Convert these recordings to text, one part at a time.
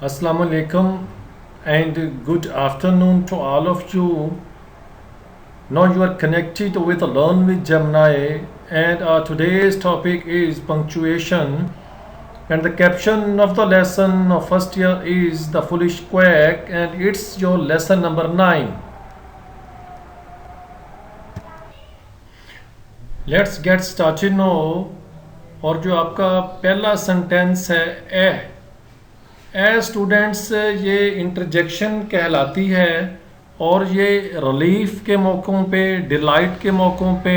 Assalamu alaikum and good afternoon to all of you. Now you are connected with Learn with Gemini, and today's topic is punctuation. And the caption of the lesson of first year is The Foolish Quack, and it's your lesson number 9. Let's get started now. और जो आपका पहला sentence है ए students, ये interjection कहलाती है और ये रिलीफ के मौक़ों पे, डिलाइट के मौक़ों पे,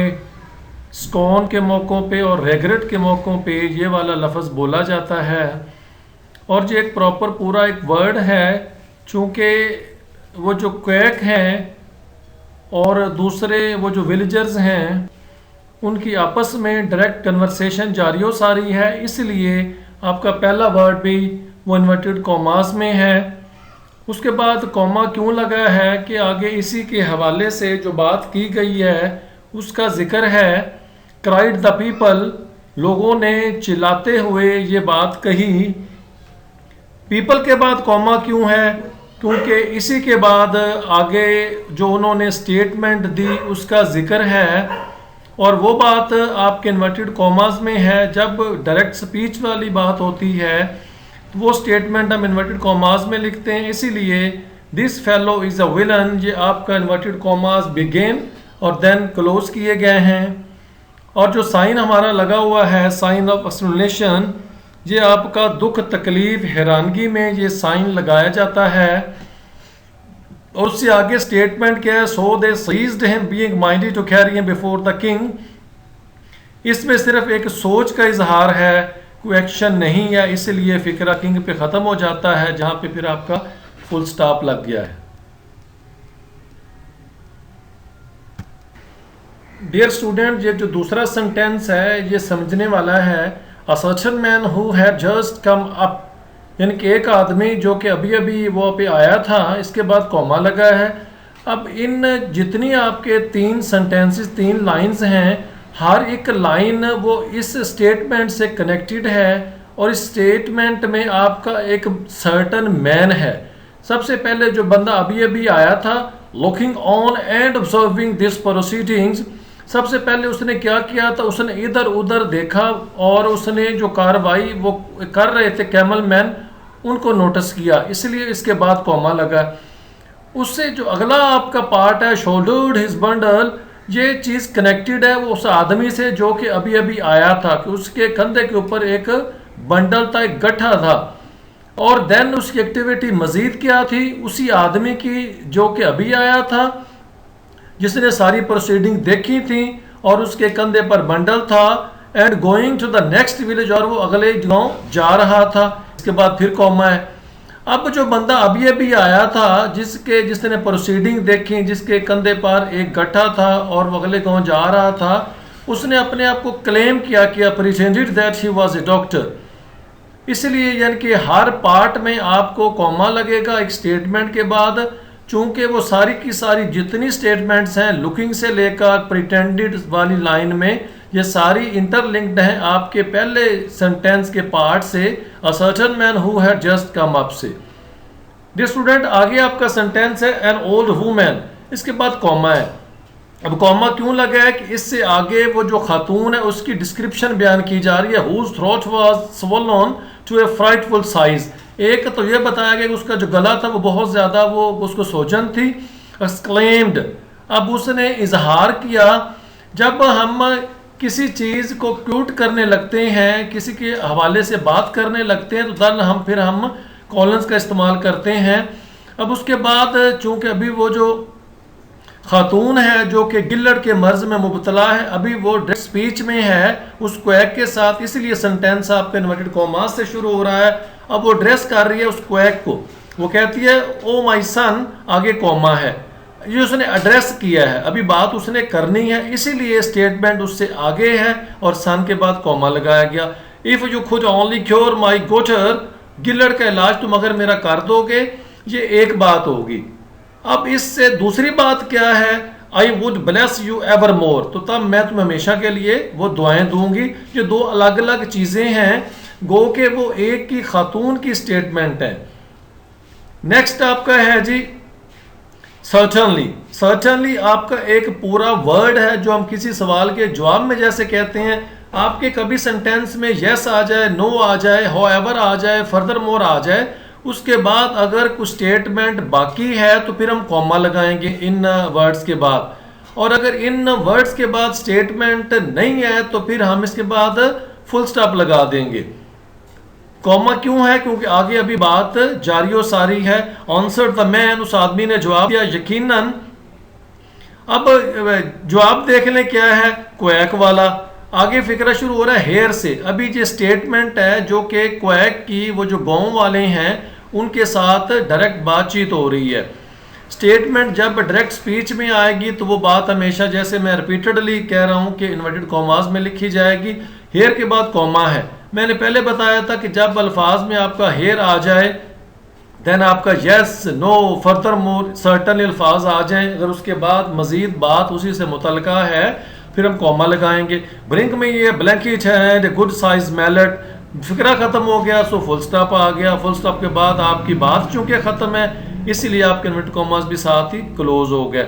स्कॉन के मौक़ों पे और रेगरेट के मौक़ों पे ये वाला लफ्ज़ बोला जाता है। और ये एक प्रॉपर पूरा एक वर्ड है, चूँकि वो जो क्वैक हैं और दूसरे वो जो विलेजर्स हैं उनकी आपस में डायरेक्ट कन्वर्सेशन जारी हो सारी है, इसलिए आपका पहला वर्ड भी वो इन्वर्टेड कॉमास में है। उसके बाद कॉमा क्यों लगा है कि आगे इसी के हवाले से जो बात की गई है उसका जिक्र है। क्राइड द पीपल, लोगों ने चिल्लाते हुए ये बात कही। पीपल के बाद कॉमा क्यों है? क्योंकि इसी के बाद आगे जो उन्होंने स्टेटमेंट दी उसका जिक्र है, और वो बात आपके इन्वर्टेड कॉमास में है। जब डायरेक्ट स्पीच वाली बात होती है तो वो स्टेटमेंट हम इन्वर्टेड कॉमास में लिखते हैं, इसीलिए this fellow is a villain, ये आपका इन्वर्टेड कॉमास बिगिन और देन क्लोज किए गए हैं। और जो साइन हमारा लगा हुआ है, साइन ऑफ एक्सक्लेमेशन, ये आपका दुख, तकलीफ, हैरानगी में ये साइन लगाया जाता है। और उससे आगे स्टेटमेंट क्या है? So they seized him being minded to carry him before the king. इसमें सिर्फ एक सोच का इजहार है, कोई एक्शन नहीं है, इसलिए फिक्रा किंग पे ख़त्म हो जाता है, जहाँ पे फिर आपका फुल स्टॉप लग गया है। डियर स्टूडेंट, ये जो दूसरा सेंटेंस है ये समझने वाला है। A certain man who had just come up, यानी कि एक आदमी जो कि अभी अभी वो पे आया था, इसके बाद कॉमा लगा है। अब इन जितनी आपके 3 सेंटेंसेस, 3 लाइंस हैं, हर एक लाइन वो इस स्टेटमेंट से कनेक्टेड है और इस स्टेटमेंट में आपका एक सर्टन मैन है। सबसे पहले जो बंदा अभी अभी आया था, looking on and observing this proceedings, सबसे पहले उसने क्या किया था? उसने इधर उधर देखा और उसने जो कार्रवाई वो कर रहे थे कैमल मैन, उनको नोटिस किया, इसलिए इसके बाद कॉमा लगा। उससे जो अगला आपका पार्ट है, शोल्डर्ड हिज बंडल, ये चीज़ कनेक्टेड है वो उस आदमी से जो कि अभी अभी आया था, कि उसके कंधे के ऊपर एक बंडल था, एक गट्ठा था। और देन उसकी एक्टिविटी मज़ीद क्या थी? उसी आदमी की जो कि अभी आया था, जिसने सारी प्रोसीडिंग देखी थी और उसके कंधे पर बंडल था, and going to the next village, और वो अगले गांव जा रहा था। इसके बाद फिर कॉमा है। अब जो बंदा अभी अभी आया था, जिसने प्रोसीडिंग देखी, जिसके कंधे पर एक गट्ठा था और वो अगले गांव जा रहा था, उसने अपने आप को क्लेम किया कि pretended that he was a doctor. इसलिए यानी कि हर पार्ट में आपको कॉमा लगेगा एक स्टेटमेंट के बाद, चूंकि वो सारी की सारी जितनी स्टेटमेंट्स हैं लुकिंग से लेकर प्रिटेंडेड वाली लाइन में, ये सारी इंटरलिंक्ड हैं आपके पहले सेंटेंस के पार्ट से, a certain man who had just come up से। डियर स्टूडेंट, आगे आपका सेंटेंस है एन ओल्ड वुमन, इसके बाद कॉमा है। अब कॉमा क्यों लगा है कि इससे आगे वो जो खातून है उसकी डिस्क्रिप्शन बयान की जा रही है। Whose throat was swollen to a frightful size. एक तो ये बताया गया कि उसका जो गला था वो बहुत ज़्यादा वो उसको सोजन थी। एक्सक्लेम्ड, अब उसने इजहार किया। जब हम किसी चीज़ को क्यूट करने लगते हैं, किसी के हवाले से बात करने लगते हैं, तो दल हम कॉलन्स का इस्तेमाल करते हैं। अब उसके बाद चूंकि अभी वो जो खातून है जो कि गिल्लड़ के मर्ज में मुबतला है, अभी वो डायरेक्ट स्पीच में है उस क्वैक के साथ, इसलिए सेंटेंस आपका इन्वर्टेड कॉमास से शुरू हो रहा है। अब वो ड्रेस कर रही है उस क्वैक को, वो कहती है ओ माई सन, आगे कॉमा है, ये उसने एड्रेस किया है, अभी बात उसने करनी है, इसीलिए स्टेटमेंट उससे आगे है और सन के बाद कॉमा लगाया गया। इफ़ यू खुद ओनली क्योर माई गोटर, गिल्लड़ का इलाज तुम अगर मेरा कर दोगे, ये एक बात होगी। अब इससे दूसरी बात क्या है? I would bless you ever more, तो तब मैं तुम्हें हमेशा के लिए वो दुआएं दूंगी। ये दो अलग अलग चीज़ें हैं, गो के वो एक की खातून की स्टेटमेंट है नेक्स्ट आपका है जी सर्टनली। सर्टनली आपका एक पूरा वर्ड है जो हम किसी सवाल के जवाब में जैसे कहते हैं, आपके कभी सेंटेंस में यस आ जाए, नो आ जाए, हाउएवर आ जाए, फर्दर मोर आ जाए, उसके बाद अगर कुछ स्टेटमेंट बाकी है तो फिर हम कॉमा लगाएंगे इन वर्ड्स के बाद, और अगर इन वर्ड्स के बाद स्टेटमेंट नहीं है तो फिर हम इसके बाद फुल स्टॉप लगा देंगे। कॉमा क्यों है? क्योंकि आगे अभी बात जारी और सारी है। आंसर द मैन, उस आदमी ने जवाब दिया यकीनन। अब जवाब देख लें क्या है, क्वैक वाला। आगे फिक्रा शुरू हो रहा है हेयर से। अभी ये स्टेटमेंट है जो कि क्वैक की वो जो गांव वाले हैं उनके साथ डायरेक्ट बातचीत हो रही है। स्टेटमेंट जब डायरेक्ट स्पीच में आएगी तो वो बात हमेशा, जैसे मैं रिपीटेडली कह रहा हूँ, कि इन्वर्टेड कॉमास में लिखी जाएगी। हेयर के बाद कॉमा है। मैंने पहले बताया था कि जब अल्फाज में आपका हेयर आ जाए देन आपका yes, no, furthermore, certain अल्फाज आ जाएं, अगर उसके बाद मजीद बात उसी से मुतलका है फिर हम कॉमा लगाएंगे। ब्रिंक में ये ब्लैंकेट है, गुड साइज मैलेट, फिक्रा ख़त्म हो गया सो फुल स्टॉप आ गया। फुल स्टॉप के बाद आपकी बात चूंकि ख़त्म है इसीलिए आपके इन्वर्टेड कॉमास भी साथ ही क्लोज हो गए।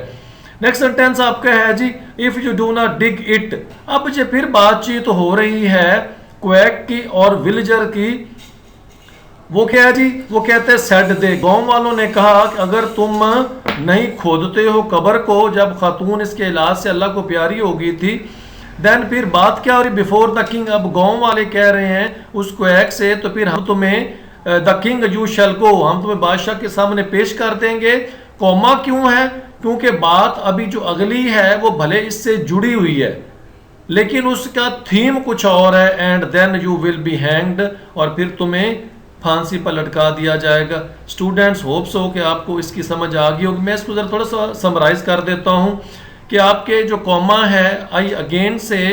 नेक्स्ट सेंटेंस आपका है जी if you do not dig it. अब जो फिर बातचीत हो रही है क्वैक की और विलेजर की। वो क्या है जी, वो कहते हैं सेड दे, गांव वालों ने कहा कि अगर तुम नहीं खोदते हो कब्र को, जब खातून इसके इलाज से अल्लाह को प्यारी हो गई थी, देन फिर बात क्या हो रही, बिफोर द किंग। अब गांव वाले कह रहे हैं उस क्वैक से, तो फिर हम तुम्हें द किंग यू शैल गो, हम तुम्हें बादशाह के सामने पेश कर देंगे। कॉमा क्यों है? क्योंकि बात अभी जो अगली है वो भले इससे जुड़ी हुई है लेकिन उसका थीम कुछ और है। And then you will be hanged, और फिर तुम्हें फांसी पर लटका दिया जाएगा। स्टूडेंट्स होप्स हो कि आपको इसकी समझ आ गई होगी। मैं इसको ज़रा थोड़ा सा समराइज कर देता हूँ कि आपके जो कॉमा है, आई अगेन से,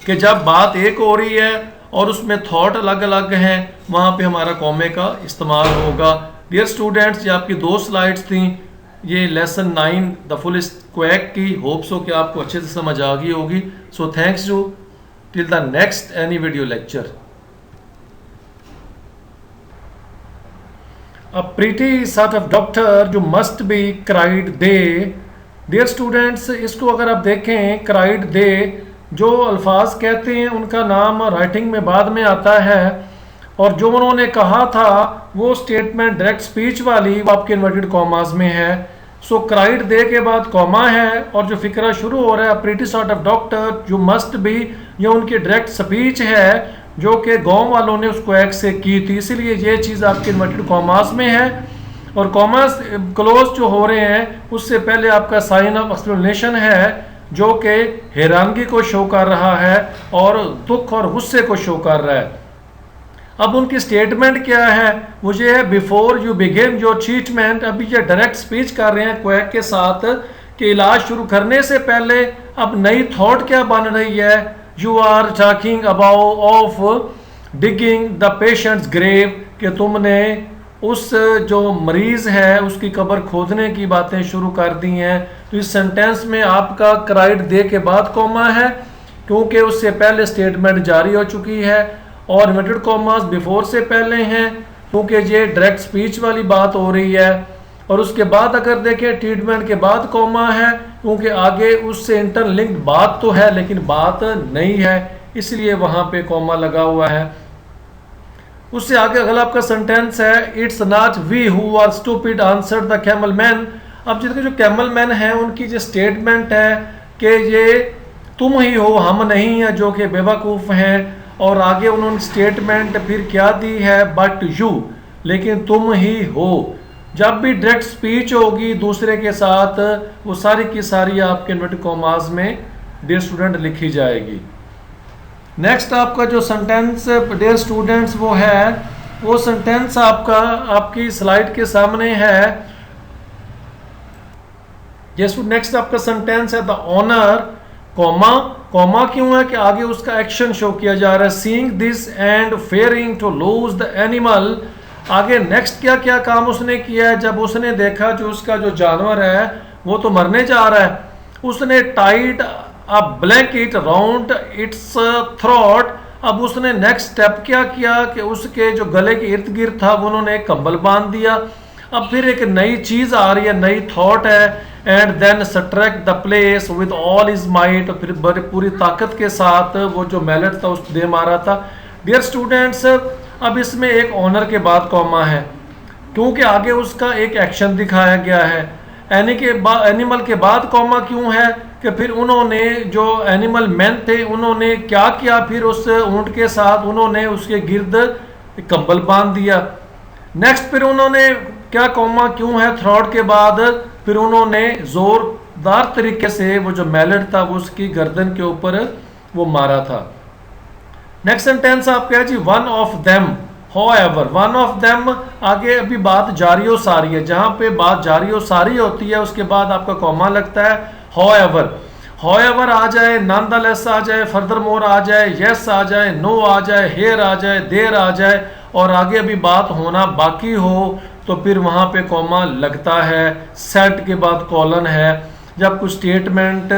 कि जब बात एक हो रही है और उसमें थॉट अलग अलग हैं, वहाँ पे हमारा कॉमे का इस्तेमाल होगा। डियर स्टूडेंट्स, ये आपकी 2 स्लाइड्स थी, ये लेसन 9 द फुल क्वैक की। होप्स हो कि आपको अच्छे से समझ आ गई होगी। So thanks you, till the next any video lecture. A pretty sort of doctor जो must be cried they। Dear students, इसको अगर आप देखें cried they, जो अल्फाज कहते हैं उनका नाम राइटिंग में बाद में आता है, और जो उन्होंने कहा था वो स्टेटमेंट डायरेक्ट स्पीच वाली वो आपके इन्वर्टेड कॉमास में है। सो क्राइड दे के बाद कॉमा है, और जो फिक्रा शुरू हो रहा है प्रीटी सॉर्ट ऑफ डॉक्टर जो मस्ट बी, ये उनकी डायरेक्ट स्पीच है जो कि गांव वालों ने उसको एक से की थी, इसीलिए ये चीज़ आपके इन्वर्टेड कॉमास में है। और कॉमास क्लोज जो हो रहे हैं उससे पहले आपका साइन ऑफ एक्सप्लेनेशन है जो कि हैरानगी को शो कर रहा है और दुख और गुस्से को शो कर रहा है। अब उनकी स्टेटमेंट क्या है, वो ये है before you begin your treatment. अभी ये डायरेक्ट स्पीच कर रहे हैं क्वैक के साथ कि इलाज शुरू करने से पहले अब नई थॉट क्या बन रही है, you are talking about of digging the patient's grave, कि तुमने उस जो मरीज है उसकी कब्र खोदने की बातें शुरू कर दी हैं। तो इस सेंटेंस में आपका क्राइड दे के बाद कॉमा है क्योंकि उससे पहले स्टेटमेंट जारी हो चुकी है, और इन्वर्टेड कॉमास बिफोर से पहले हैं क्योंकि ये डायरेक्ट स्पीच वाली बात हो रही है। और उसके बाद अगर देखें ट्रीटमेंट के बाद कॉमा है क्योंकि आगे उससे इंटरलिंक्ड बात तो है लेकिन बात नहीं है, इसलिए वहाँ पे कॉमा लगा हुआ है। उससे आगे अगला आपका सेंटेंस है it's not we who are stupid answered the camel man. अब जितने जो कैमल मैन हैं उनकी जो स्टेटमेंट है कि ये तुम ही हो, हम नहीं हैं जो कि बेवकूफ़ हैं। और आगे उन्होंने स्टेटमेंट फिर क्या दी है, बट यू, लेकिन तुम ही हो। जब भी डायरेक्ट स्पीच होगी दूसरे के साथ वो सारी की सारी आपके इन्वर्टेड कॉमास में डियर स्टूडेंट लिखी जाएगी। नेक्स्ट आपका जो सेंटेंस डियर स्टूडेंट्स वो है, वो सेंटेंस आपका आपकी स्लाइड के सामने है। यस, नेक्स्ट आपका सेंटेंस है द ऑनर, कॉमा। कॉमा क्यों है कि आगे उसका एक्शन शो किया जा रहा है, seeing this and fearing to lose the animal. आगे नेक्स्ट क्या क्या काम उसने किया है, जब उसने देखा जो उसका जो जानवर है वो तो मरने जा रहा है, उसने Tide a blanket round it's throat. अब उसने नेक्स्ट स्टेप क्या किया कि उसके जो गले के इर्द गिर्द था वो उन्होंने एक कंबल बांध दिया। अब फिर एक नई चीज़ आ रही है, नई थॉट है। And then struck the place with all is might, फिर बड़ी पूरी ताकत के साथ वो जो मैलेट था उस दे मारा था। डियर स्टूडेंट्स, अब इसमें एक ऑनर के बाद कॉमा है, क्योंकि आगे उसका एक एक्शन दिखाया गया है। एनिमल के बाद कॉमा क्यों है कि फिर उन्होंने जो एनिमल मैन थे उन्होंने क्या किया, फिर उस ऊंट के साथ उन्होंने उसके गिर्द कंबल बांध दिया। नेक्स्ट फिर उन्होंने क्या, कॉमा क्यों है थ्रॉड के बाद, फिर उन्होंने जोरदार तरीके से वो जो मैलेट था वो उसकी गर्दन के ऊपर वो मारा था। नेक्स्ट सेंटेंस आपका है जी one of them, however, one of them, आगे अभी बात जारी और सारी है, जहां पे बात जारी और सारी होती है उसके बाद आपका कॉमा लगता है। however, however आ जाए, nonetheless आ जाए, furthermore आ जाए, yes आ जाए, no आ जाए, here आ जाए, there आ जाए, और आगे अभी बात होना बाकी हो तो फिर वहां पे कॉमा लगता है। सेट के बाद कॉलन है। जब कुछ स्टेटमेंट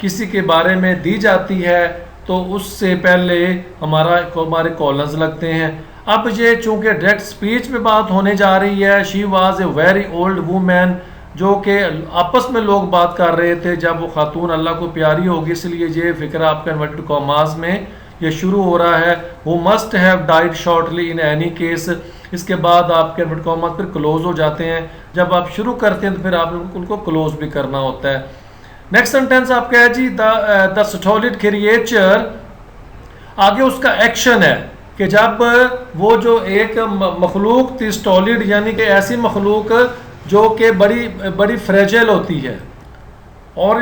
किसी के बारे में दी जाती है तो उससे पहले हमारे कॉलन्स लगते हैं। अब ये चूंकि डायरेक्ट स्पीच में बात होने जा रही है, she was a very old women, जो कि आपस में लोग बात कर रहे थे जब वो खातून अल्लाह को प्यारी होगी, इसलिए ये फिक्रा आपका इन्वर्टेड कॉमास में ये शुरू हो रहा है। वो must have died shortly in any case, इसके बाद आपके इन्वर्टेड कॉमास फिर क्लोज हो जाते हैं। जब आप शुरू करते हैं तो फिर आप उनको क्लोज भी करना होता है। नेक्स्ट सेंटेंस आपका है जी द स्टोलिड क्रिएचर, आगे उसका एक्शन है कि जब वो जो एक मखलूक थी स्टोलिड, यानी कि ऐसी मखलूक जो कि बड़ी बड़ी फ्रेजाइल होती है, और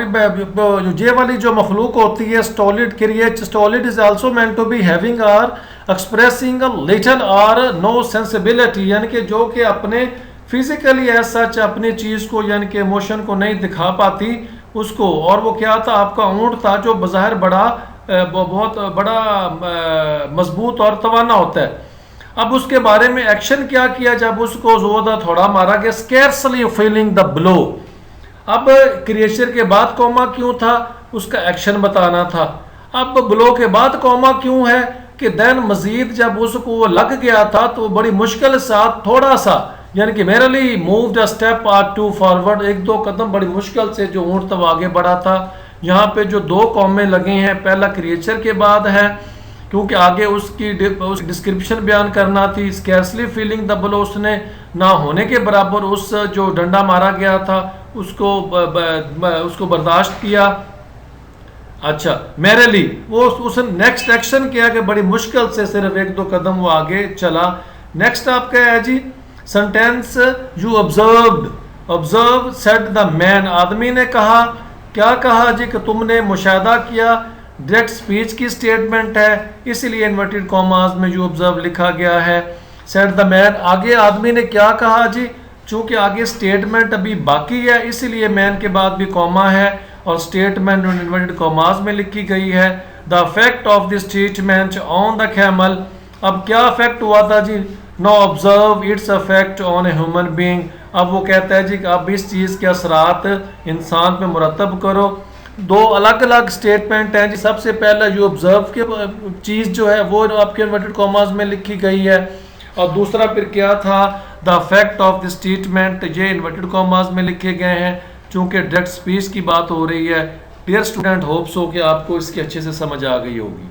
ये वाली जो मखलूक होती है stolid creature, stolid is also meant to be having or expressing a little or no sensibility, यानी कि जो कि अपने फिजिकली एज सच अपनी चीज़ को यानी कि इमोशन को नहीं दिखा पाती उसको। और वो क्या था, आपका ऊंट था जो बाहर बड़ा बहुत बड़ा मजबूत और तवाना होता है। अब उसके बारे में एक्शन क्या किया, जब उसको जोरदार थोड़ा मारा गया, स्कैर्सली फीलिंग द ब्लो। अब क्रिएचर के बाद कॉमा क्यों था, उसका एक्शन बताना था। अब ब्लो के बाद कॉमा क्यों है कि देन मजीद जब उसको वो लग गया था तो बड़ी मुश्किल के साथ थोड़ा सा, यानी कि merely moved a step or two forward, एक दो कदम बड़ी मुश्किल से जो ऊंट तब आगे बढ़ा था। यहाँ पे जो दो कॉमे लगे हैं, पहला क्रिएचर के बाद है क्योंकि आगे उसकी डिस्क्रिप्शन बयान करना थी। स्कैर्सली फीलिंग द ब्लो, उसने ना होने के बराबर उस जो डंडा मारा गया था उसको बर्दाश्त किया। अच्छा, मेरली वो उसने नेक्स्ट एक्शन किया कि बड़ी मुश्किल से सिर्फ एक दो कदम वो आगे चला। नेक्स्ट आपका है जी sentence you observe said the man, आदमी ने कहा, क्या कहा जी कि तुमने मुशाहदा किया। डायरेक्ट स्पीच की स्टेटमेंट है, इसलिए इन्वर्टेड कॉमास में यू ऑब्जर्व लिखा गया है। सेड द मैन, आगे आदमी ने क्या कहा जी, चूंकि आगे स्टेटमेंट अभी बाकी है इसलिए मैन के बाद भी कॉमा है और स्टेटमेंट इन्वर्टेड कॉमास में लिखी गई है। The effect of this statement on the camel, अब क्या इफेक्ट हुआ था जी, no observe its effect on a human being. अब वो कहता है जी कि अब इस चीज़ के असरात इंसान पे मुरतब करो। दो अलग अलग स्टेटमेंट हैं जी। सबसे पहला यू ऑब्जर्व के चीज़ जो है वो आपके इन्वर्टेड कॉमास में लिखी गई है, और दूसरा फिर क्या था, the effect of the statement, ये इन्वर्टेड कॉमास में लिखे गए हैं चूँकि डायरेक्ट स्पीच की बात हो रही है। डियर स्टूडेंट, होप्स हो कि आपको इसकी अच्छे से समझ आ गई होगी।